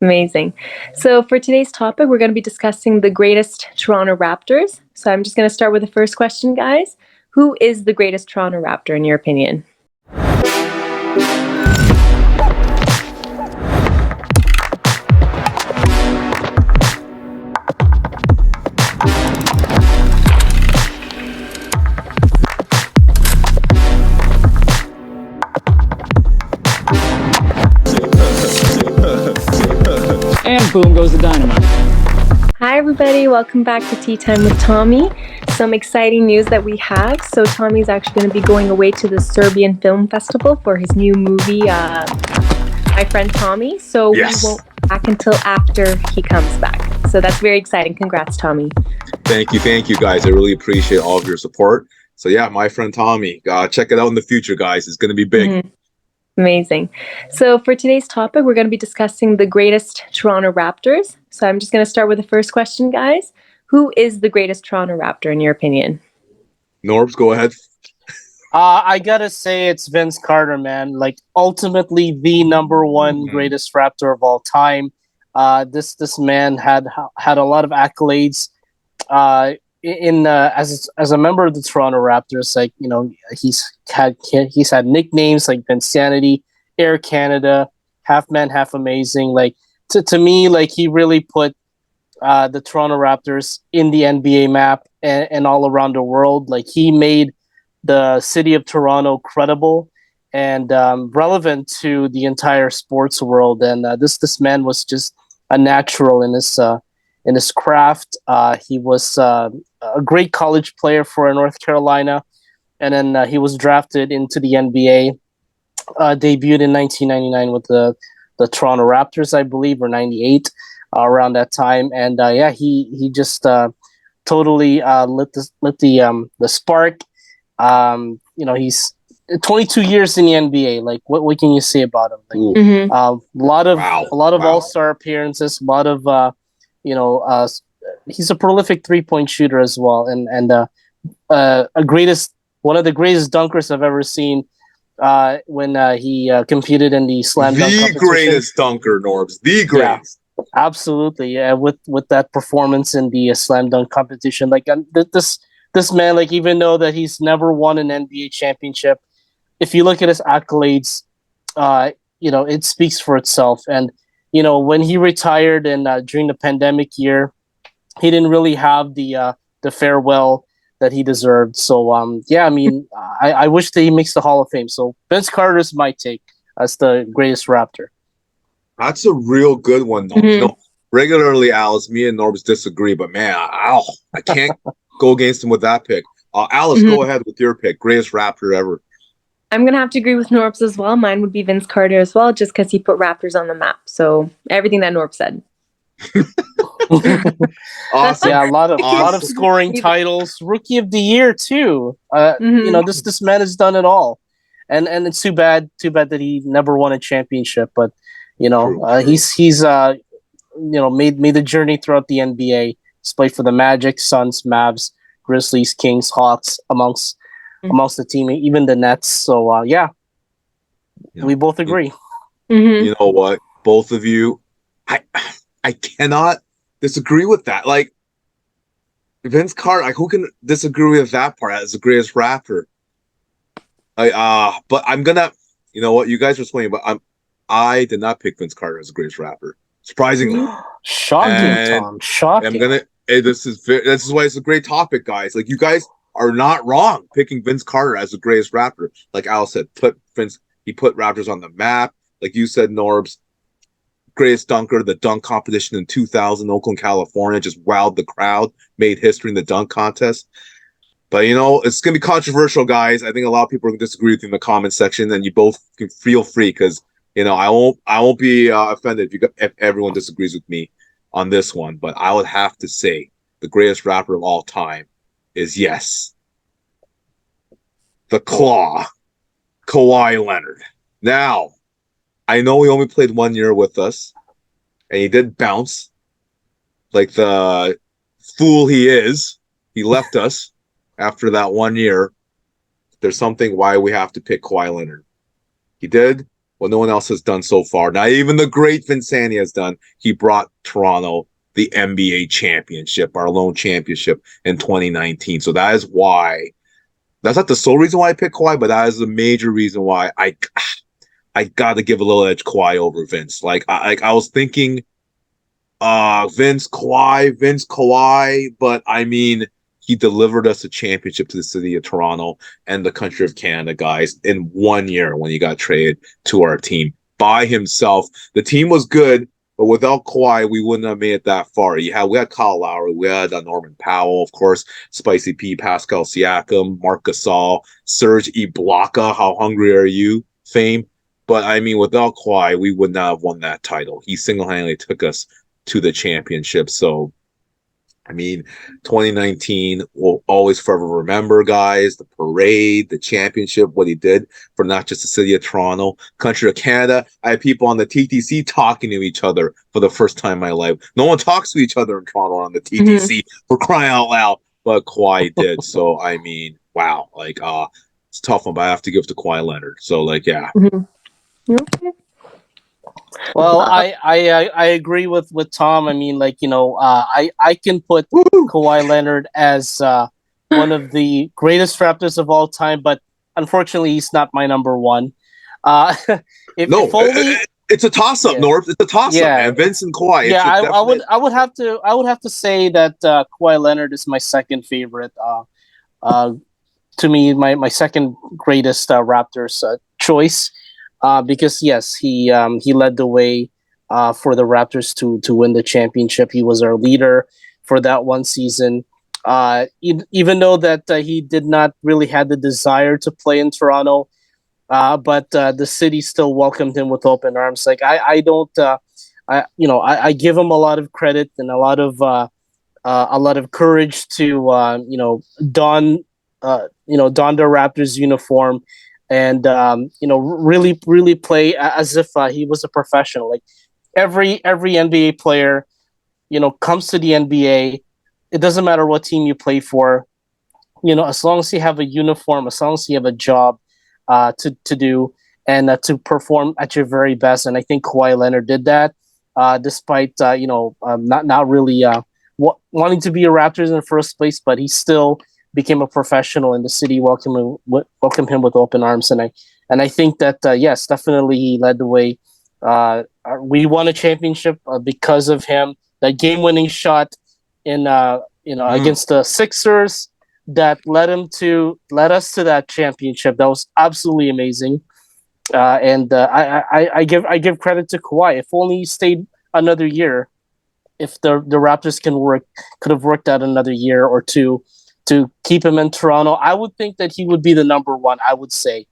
Amazing. So for today's topic, we're going to be discussing the greatest Toronto Raptors. So I'm just going to start with the first question, guys. Who is the greatest Toronto Raptor in your opinion? And boom goes the dynamite. Hi, everybody. Welcome back to Tea Time with Tommy. Some exciting news that we have. So Tommy's actually going to be going away to the Serbian Film Festival for his new movie, My Friend Tommy. So Yes. We won't be back until after he comes back. So that's very exciting. Congrats, Tommy. Thank you, guys. I really appreciate all of your support. So yeah, My Friend Tommy. Check it out in the future, guys. It's going to be big. Mm-hmm. Amazing. So for today's topic, we're going to be discussing the greatest Toronto Raptors. So I'm just going to start with the first question, guys. Who is the greatest Toronto Raptor in your opinion? Norbz, go ahead. I gotta say it's Vince Carter, man. Like ultimately the number one greatest Raptor of all time. This man had a lot of accolades. As a member of the Toronto Raptors, like he's had nicknames like Vinsanity, Air Canada, Half Man, Half Amazing. Like to me, like he really put the Toronto Raptors in the NBA map and all around the world. Like he made the city of Toronto credible and relevant to the entire sports world. And this man was just a natural in his craft. He was a great college player for North Carolina, and then he was drafted into the NBA. Debuted in 1999 with the Toronto Raptors, I believe, or 98 around that time. And he just totally lit the spark. He's 22 years in the NBA. Like, what can you say about him? Like, a lot of All-Star appearances, a lot of he's a prolific 3-point shooter as well, and one of the greatest dunkers I've ever seen. When he competed in the slam dunk competition. The greatest dunker, Norbz. The greatest. Yeah, absolutely. Yeah, with that performance in the slam dunk competition, like this man, like even though that he's never won an NBA championship, if you look at his accolades, it speaks for itself. And when he retired and during the pandemic year, he didn't really have the farewell that he deserved. So I wish that he makes the Hall of Fame. So Vince Carter is my take as the greatest Raptor. That's a real good one, though. Regularly, Alice, me and Norbz disagree, but man, I can't go against him with that pick. Alice, go ahead with your pick. Greatest Raptor ever. I'm going to have to agree with Norbz as well. Mine would be Vince Carter as well, just because he put Raptors on the map. So everything that Norbz said. Awesome. Yeah, a lot of scoring titles, Rookie of the Year too. This man has done it all, and it's too bad that he never won a championship. But he's made the journey throughout the NBA. He's played for the Magic, Suns, Mavs, Grizzlies, Kings, Hawks, amongst the team, even the Nets. So we both agree. You know what, both of you, I cannot disagree with that. Like Vince Carter, who can disagree with that part as the greatest Raptor? But I'm gonna, you know what, you guys are swinging, but I did not pick Vince Carter as the greatest Raptor. Surprisingly, shocking, Tom. Shocking. This is why it's a great topic, guys. Like you guys are not wrong picking Vince Carter as the greatest Raptor. Like Al said, he put Raptors on the map. Like you said, Norbz, greatest dunker, the dunk competition in 2000, Oakland, California, just wowed the crowd, made history in the dunk contest. But it's gonna be controversial, guys. I think a lot of people are gonna disagree with you in the comment section, and you both can feel free because I won't be offended if everyone disagrees with me on this one. But I would have to say the greatest Raptor of all time is the Claw, Kawhi Leonard. Now, I know he only played 1 year with us, and he did bounce like the fool he is. He left us after that 1 year. There's something why we have to pick Kawhi Leonard. He did what no one else has done so far. Not even the great Vincani has done. He brought Toronto the NBA championship, our lone championship in 2019. So that is why. That's not the sole reason why I picked Kawhi, but that is the major reason why I got to give a little edge Kawhi over Vince. I was thinking Vince Kawhi, but I mean, he delivered us a championship to the city of Toronto and the country of Canada, guys, in 1 year when he got traded to our team by himself. The team was good, but without Kawhi, we wouldn't have made it that far. We had Kyle Lowry, we had Norman Powell, of course, Spicy P, Pascal Siakam, Marc Gasol, Serge Ibaka, how hungry are you? Fame. But I mean, without Kawhi, we would not have won that title. He single-handedly took us to the championship. So, I mean, 2019 will always forever remember, guys, the parade, the championship, what he did for not just the city of Toronto, country of Canada. I had people on the TTC talking to each other for the first time in my life. No one talks to each other in Toronto on the TTC for crying out loud, but Kawhi did. So, I mean, wow, it's a tough one, but I have to give it to Kawhi Leonard. So, yeah. Okay. Well, I agree with Tom. I mean, I can put Kawhi Leonard as one of the greatest Raptors of all time, but unfortunately, he's not my number one. If only it's a toss up, Norbz. It's a toss up, man. Vince and Kawhi. Yeah, I would have to say that Kawhi Leonard is my second favorite. To me, my second greatest Raptors choice. Because yes, he led the way for the Raptors to win the championship. He was our leader for that one season. Even though that he did not really have the desire to play in Toronto, but the city still welcomed him with open arms. I give him a lot of credit and a lot of courage to don the Raptors uniform. And really play as if he was a professional. Like every NBA player, comes to the NBA. It doesn't matter what team you play for. As long as you have a uniform, as long as you have a job to do and to perform at your very best. And I think Kawhi Leonard did that, despite not really wanting to be a Raptors in the first place, but he still became a professional, and the city welcomed him with open arms. And I think that yes, definitely he led the way. We won a championship because of him. That game-winning shot in against the Sixers that led us to that championship. That was absolutely amazing. And I give credit to Kawhi. If only he stayed another year, if the Raptors could have worked out another year or two to keep him in Toronto, I would think that he would be the number one. I would say,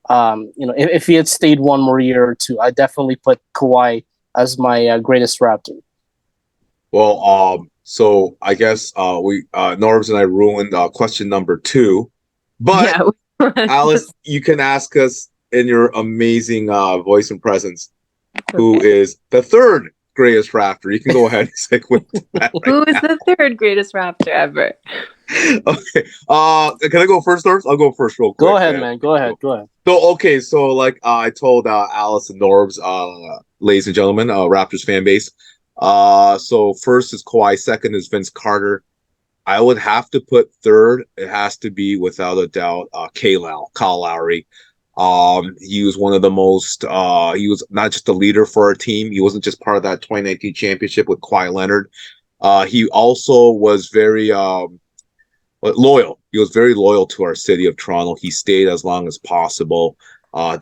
if he had stayed one more year or two, I definitely put Kawhi as my greatest Raptor. Well, so I guess Norbz and I ruined question number 2, but Alice, you can ask us in your amazing voice and presence, who is the third greatest Raptor. You can go ahead and stick with that. Who is the third greatest Raptor ever? Okay. Can I go first, Norbz? I'll go first real quick. Go ahead, man. Go ahead. So I told Alice and Norbz, ladies and gentlemen, Raptors fan base. So first is Kawhi, second is Vince Carter. I would have to put third. It has to be without a doubt Kyle Lowry. He was one of the most. He was not just a leader for our team. He wasn't just part of that 2019 championship with Kawhi Leonard. He also was very loyal. He was very loyal to our city of Toronto. He stayed as long as possible.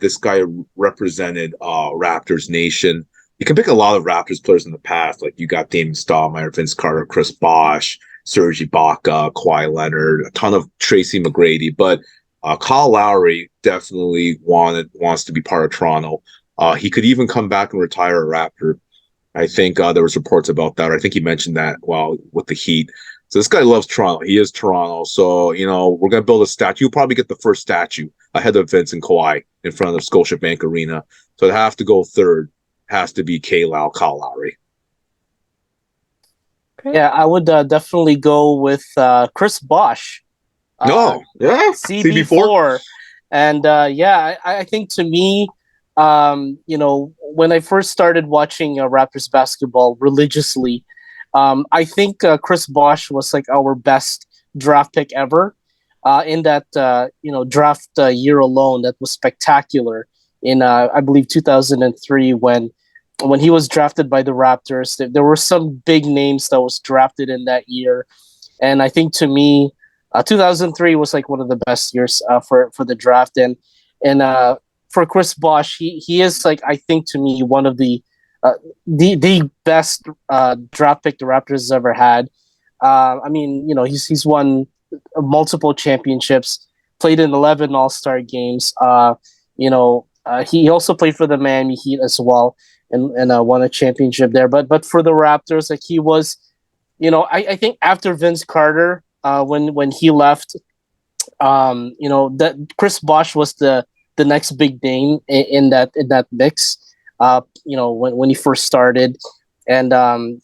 This guy represented Raptors Nation. You can pick a lot of Raptors players in the past, like you got Damon Stoudemire, Vince Carter, Chris Bosh, Serge Ibaka, Kawhi Leonard, a ton of Tracy McGrady, but Kyle Lowry definitely wants to be part of Toronto. He could even come back and retire a Raptor. I think there was reports about that. Or I think he mentioned that with the Heat. So this guy loves Toronto. He is Toronto. So, we're going to build a statue. You'll probably get the first statue ahead of Vince and Kawhi in front of Scotiabank Arena. So to have to go third has to be Kyle Lowry. Yeah, I would definitely go with Chris Bosh. CB4. And I think to me, you know, when I first started watching Raptors basketball religiously, I think Chris Bosh was like our best draft pick ever. In that you know, draft year alone, that was spectacular. In I believe 2003, when he was drafted by the Raptors, there were some big names that was drafted in that year, and I think to me, 2003 was like one of the best years for the draft, and for Chris Bosh, he is like, I think to me, one of the best draft pick the Raptors has ever had. I mean, you know, he's won multiple championships, played in 11 All Star games. You know, he also played for the Miami Heat as well, and won a championship there. But for the Raptors, like he was, you know, I think after Vince Carter, when he left, you know, that Chris Bosh was the next big name in that mix. You know, when he first started, and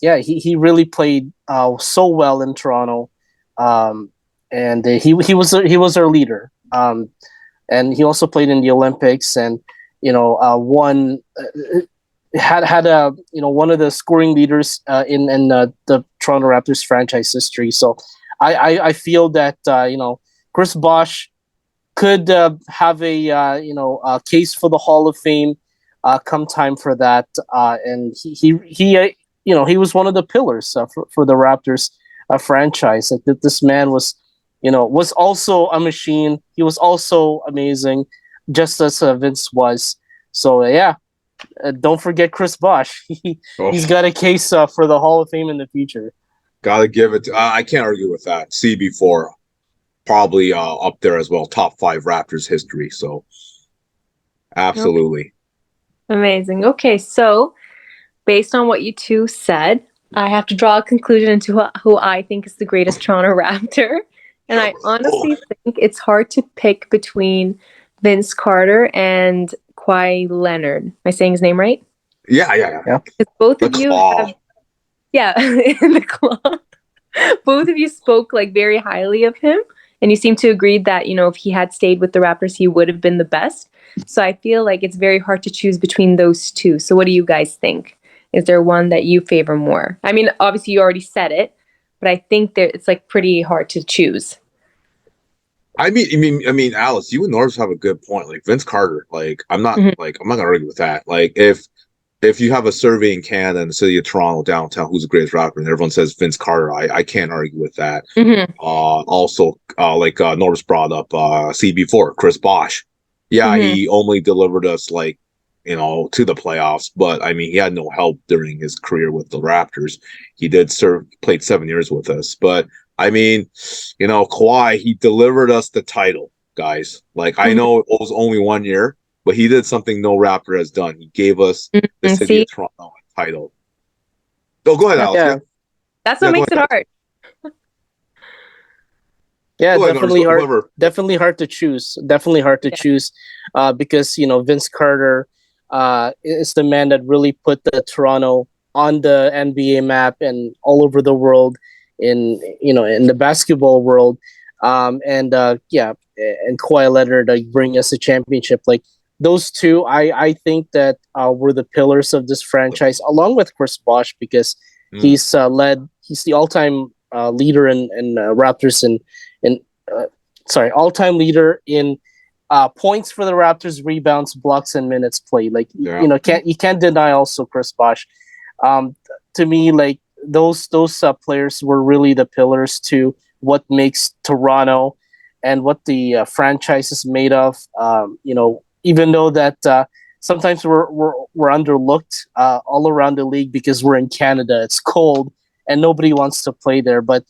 yeah, he really played so well in Toronto, and he was our leader. And he also played in the Olympics, and you know, won. Had a, you know, one of the scoring leaders in the Toronto Raptors franchise history. So I feel that you know, Chris Bosh could have a you know, a case for the Hall of Fame come time for that. And he you know, he was one of the pillars for the Raptors franchise. Like that, this man was, you know, was also a machine. He was also amazing, just as Vince was. So yeah, don't forget Chris Bosh. He's got a case for the Hall of Fame in the future. Gotta give it. I can't argue with that. CB4 probably up there as well, top 5 Raptors history. So absolutely. Amazing. Okay, so based on what you two said, I have to draw a conclusion into who I think is the greatest Toronto Raptor. And I honestly think it's hard to pick between Vince Carter and Kawhi Leonard. Am I saying his name right? Yeah. Because both of The you claw. have, yeah, in the claw. Both of you spoke like very highly of him, and you seem to agree that, you know, if he had stayed with the Raptors, he would have been the best. So I feel like it's very hard to choose between those two. So what do you guys think? Is there one that you favor more? I mean, obviously you already said it, but I think that it's like pretty hard to choose. I mean, Alice, you and Norbs have a good point. Like Vince Carter, like I'm not gonna argue with that. Like if you have a survey in Canada in the city of Toronto downtown, who's the greatest rapper, and everyone says Vince Carter, I can't argue with that. Also, like Norbs brought up CB4, Chris Bosh. Yeah, he only delivered us like, you know, to the playoffs, but I mean, he had no help during his career with the Raptors. He did played 7 years with us, but I mean, you know, Kawhi, he delivered us the title, guys. Like, I know it was only 1 year, but he did something no Raptor has done. He gave us the city of Toronto title. Oh, go ahead, Alex. Yeah. That's what makes it hard. Yeah, definitely hard. Definitely hard to choose. Definitely hard to choose, because you know, Vince Carter is the man that really put the Toronto on the NBA map and all over the world, in, you know, in the basketball world. And yeah, and Kawhi Leonard, like, bring us a championship. Like those two, I think that were the pillars of this franchise, along with Chris Bosh, because he's the all-time leader in Raptors sorry, all-time leader in points for the Raptors, rebounds, blocks, and minutes played. Like, you know, you can't deny also Chris Bosh. To me, like those players were really the pillars to what makes Toronto and what the franchise is made of. You know, even though that sometimes we're underlooked all around the league because we're in Canada, it's cold and nobody wants to play there. But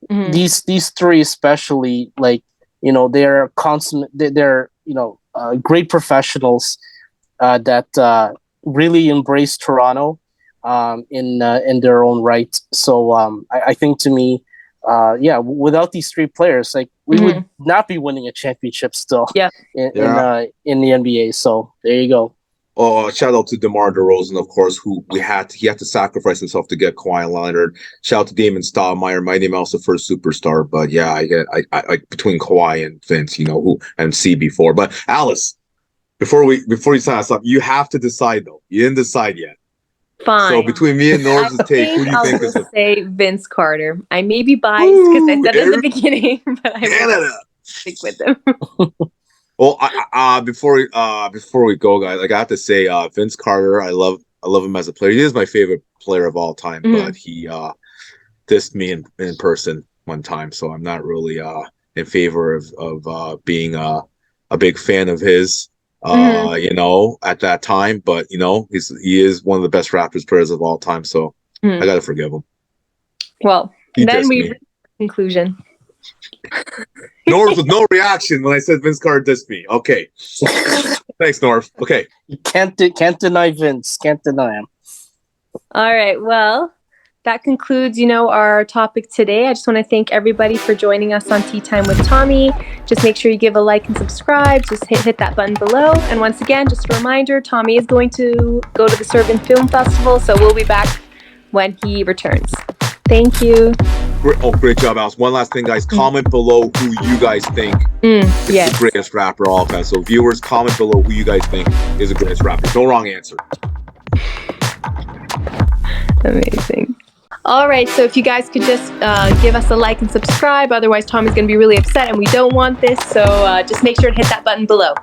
these three especially, like, you know, they're consummate. They're you know, great professionals that really embrace Toronto in their own right. So I think, to me, yeah, without these three players, like, we would not be winning a championship still. In the NBA. So there you go. Oh, shout out to DeMar DeRozan, of course, who he had to sacrifice himself to get Kawhi Leonard. Shout out to Damon Stoudemire, Mighty Mouse, the first superstar. But yeah, I between Kawhi and Vince, you know, who and CB4. But Alice, before you sign us up, you have to decide though. You didn't decide yet. Fine. So between me and Norb's take, who do you I'll think is just the say Vince Carter. I may be biased because I said it at the beginning, but I will Canada? stick with him. Well, before we go, guys, like I have to say, Vince Carter, I love him as a player. He is my favorite player of all time, but he dissed me in person one time, so I'm not really in favor of being a big fan of his. You know, at that time, but you know, he is one of the best Raptors players of all time, so I gotta forgive him. Well, He then dissed we me. reach the conclusion. Norbz with no reaction when I said Vince Carter dissed me. Okay. Thanks, Norbz. Okay. You can't deny Vince. Can't deny him. All right. Well, that concludes, our topic today. I just want to thank everybody for joining us on Tea Time with Tommy. Just make sure you give a like and subscribe. Just hit that button below. And once again, just a reminder, Tommy is going to go to the Serbian Film Festival, so we'll be back when he returns. Thank you. Great job, Alice. One last thing, guys. Comment below who you guys think is the greatest rapper of all time. So viewers, comment below who you guys think is the greatest rapper. No wrong answer. Amazing. All right, so if you guys could just give us a like and subscribe, otherwise Tommy's going to be really upset and we don't want this, so just make sure to hit that button below.